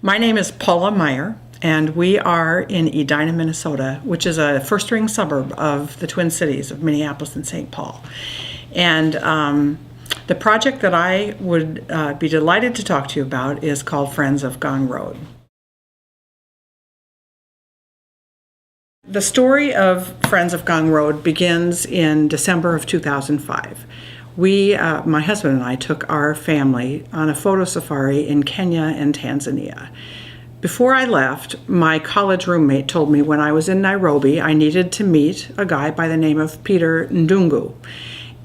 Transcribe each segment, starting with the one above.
My name is Paula Meyer, and we are in Edina, Minnesota, which is a first-ring suburb of the Twin Cities of Minneapolis and St. Paul. And the project that I would be delighted to talk to you about is called Friends of Ngong Road. The story of Friends of Ngong Road begins in December of 2005. My husband and I took our family on a photo safari in Kenya and Tanzania. Before I left, my college roommate told me when I was in Nairobi, I needed to meet a guy by the name of Peter Ndungu.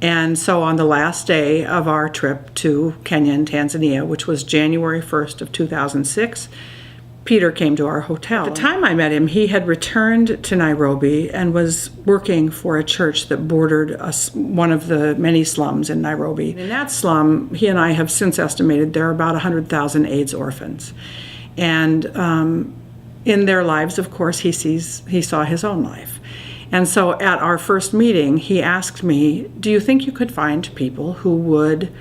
And so on the last day of our trip to Kenya and Tanzania, which was January 1st of 2006, Peter came to our hotel. At the time I met him, he had returned to Nairobi and was working for a church that bordered one of the many slums in Nairobi. In that slum, he and I have since estimated there are about 100,000 AIDS orphans. And in their lives, of course, he saw his own life. And so at our first meeting, he asked me, do you think you could find people who would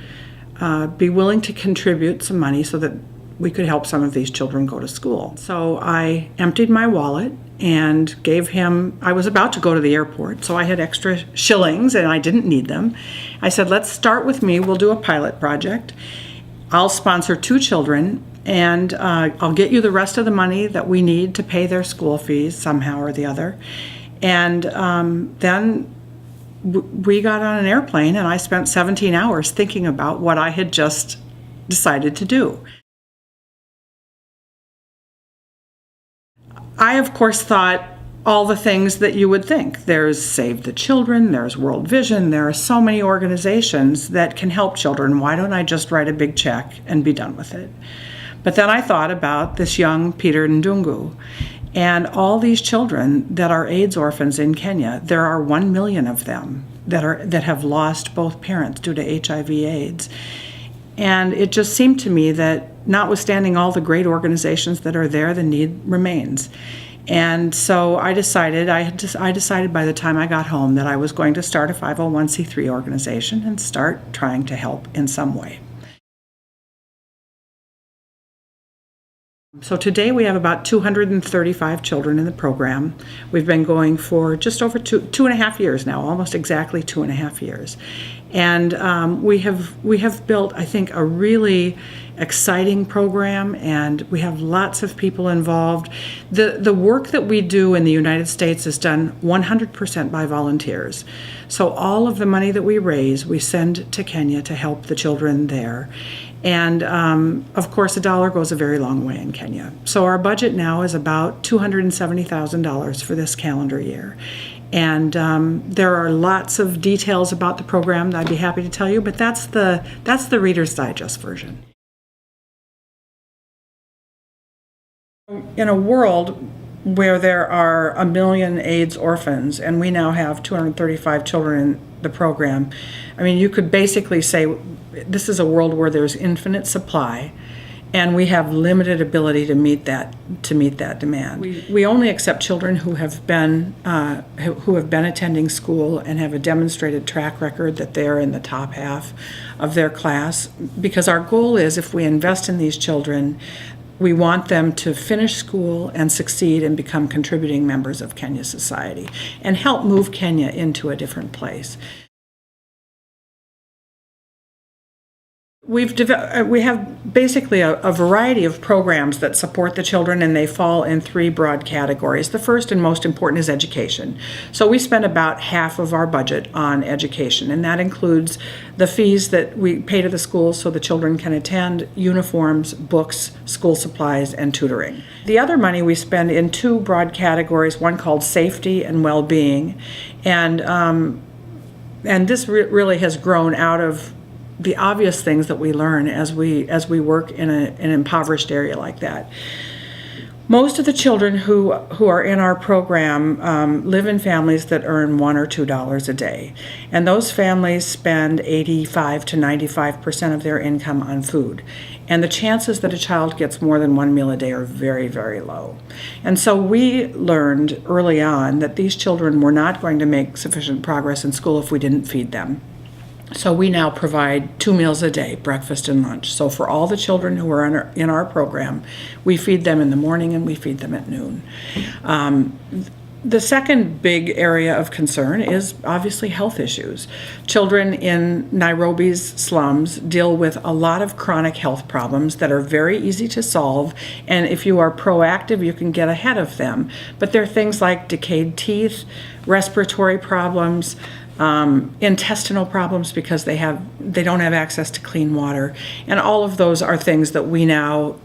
be willing to contribute some money so that we could help some of these children go to school? So I emptied my wallet and gave him, I was about to go to the airport, so I had extra shillings and I didn't need them. I said, let's start with me, we'll do a pilot project. I'll sponsor 2 children and I'll get you the rest of the money that we need to pay their school fees somehow or the other. And then we got on an airplane and I spent 17 hours thinking about what I had just decided to do. I, of course, thought all the things that you would think. There's Save the Children, there's World Vision, there are so many organizations that can help children. Why don't I just write a big check and be done with it? But then I thought about this young Peter Ndungu and all these children that are AIDS orphans in Kenya. There are 1 million of them that have lost both parents due to HIV/AIDS. And it just seemed to me that notwithstanding all the great organizations that are there, the need remains. And so I decided by the time I got home that I was going to start a 501c3 organization and start trying to help in some way. So today we have about 235 children in the program. We've been going for just over two and a half years now, almost exactly 2.5 years. And we have built, I think, a really exciting program, and we have lots of people involved. The work that we do in the United States is done 100% by volunteers. So all of the money that we raise, we send to Kenya to help the children there. And of course, $1 goes a very long way in Kenya. So our budget now is about $270,000 for this calendar year. And there are lots of details about the program that I'd be happy to tell you, but that's the Reader's Digest version. In a world where there are 1 million AIDS orphans, and we now have 235 children in the program, I mean, you could basically say this is a world where there's infinite supply, and we have limited ability to meet that demand. We only accept children who have been attending school and have a demonstrated track record that they're in the top half of their class, because our goal is, if we invest in these children, we want them to finish school and succeed and become contributing members of Kenya's society and help move Kenya into a different place. We have basically a variety of programs that support the children, and they fall in 3 broad categories. The first and most important is education. So we spend about half of our budget on education, and that includes the fees that we pay to the schools so the children can attend, uniforms, books, school supplies, and tutoring. The other money we spend in 2 broad categories, one called safety and well-being, and this really has grown out of the obvious things that we learn as we work in an impoverished area like that. Most of the children who are in our program live in families that earn $1 or $2 a day, and those families spend 85 to 95% of their income on food. And the chances that a child gets more than 1 meal a day are very, very low. And so we learned early on that these children were not going to make sufficient progress in school if we didn't feed them. So we now provide 2 meals a day, breakfast and lunch. So for all the children who are in our program, we feed them in the morning and we feed them at noon. The second big area of concern is obviously health issues. Children in Nairobi's slums deal with a lot of chronic health problems that are very easy to solve, and if you are proactive, you can get ahead of them. But there are things like decayed teeth, respiratory problems, intestinal problems because they don't have access to clean water, and all of those are things that we now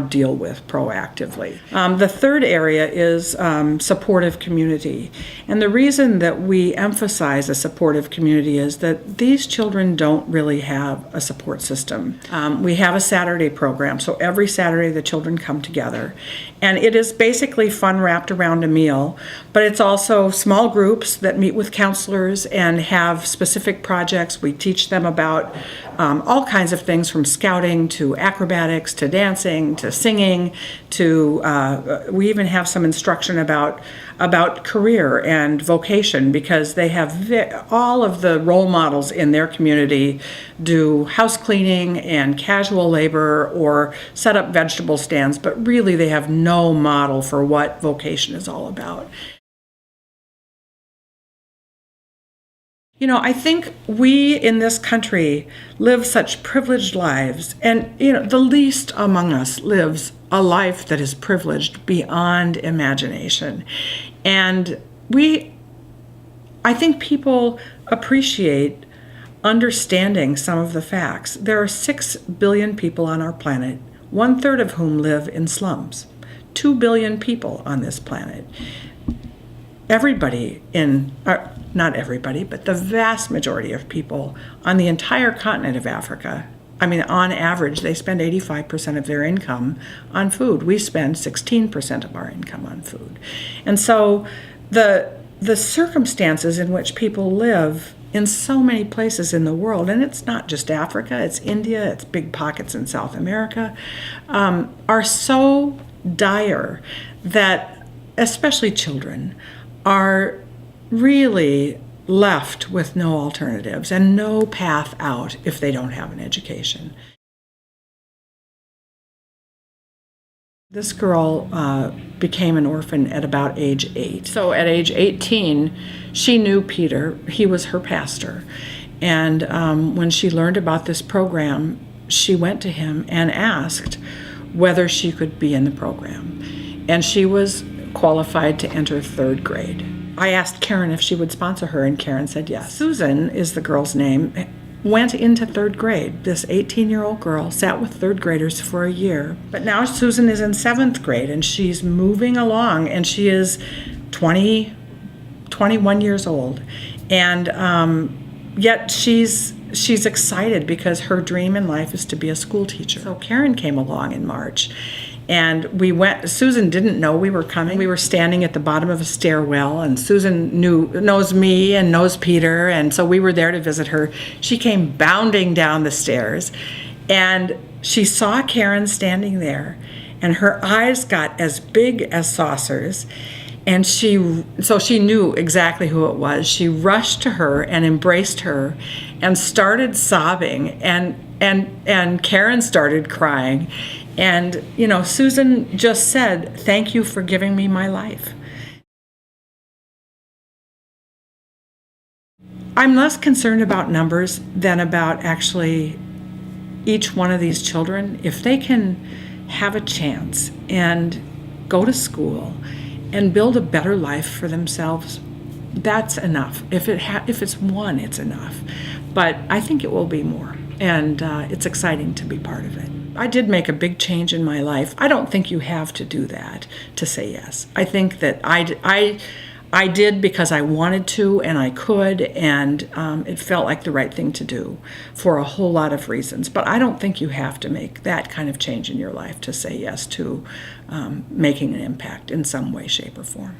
deal with proactively. The third area is supportive community. And the reason that we emphasize a supportive community is that these children don't really have a support system. We have a Saturday program, so every Saturday the children come together. And it is basically fun wrapped around a meal, but it's also small groups that meet with counselors and have specific projects. We teach them about all kinds of things, from scouting to acrobatics to dancing to singing to we even have some instruction about career and vocation, because they have all of the role models in their community do house cleaning and casual labor or set up vegetable stands, but really they have no model for what vocation is all about. You know, I think we in this country live such privileged lives, and the least among us lives a life that is privileged beyond imagination. And I think people appreciate understanding some of the facts. There are 6 billion people on our planet, 1/3 of whom live in slums. 2 billion people on this planet. Not everybody, but the vast majority of people on the entire continent of Africa, on average, they spend 85% of their income on food. We spend 16% of our income on food. And so the circumstances in which people live in so many places in the world, and it's not just Africa, it's India, it's big pockets in South America, are so dire that especially children are really left with no alternatives and no path out if they don't have an education. This girl became an orphan at about age 8. So at age 18, she knew Peter. He was her pastor. And when she learned about this program, she went to him and asked whether she could be in the program. And she was qualified to enter 3rd grade. I asked Karen if she would sponsor her, and Karen said yes. Susan is the girl's name, went into 3rd grade. This 18-year-old girl sat with 3rd graders for a year. But now Susan is in 7th grade, and she's moving along, and she is 21 years old. And yet she's excited because her dream in life is to be a school teacher. So Karen came along in March. And we went. Susan didn't know we were coming. We were standing at the bottom of a stairwell, and Susan knows me and knows Peter, and so we were there to visit her. She came bounding down the stairs, and she saw Karen standing there, and her eyes got as big as saucers, and so she knew exactly who it was. She rushed to her and embraced her, and started sobbing, and Karen started crying. And, Susan just said, "Thank you for giving me my life." I'm less concerned about numbers than about actually each one of these children. If they can have a chance and go to school and build a better life for themselves, that's enough. If it's one, it's enough. But I think it will be more. And it's exciting to be part of it. I did make a big change in my life. I don't think you have to do that to say yes. I think that I did because I wanted to and I could, and it felt like the right thing to do for a whole lot of reasons. But I don't think you have to make that kind of change in your life to say yes to making an impact in some way, shape, or form.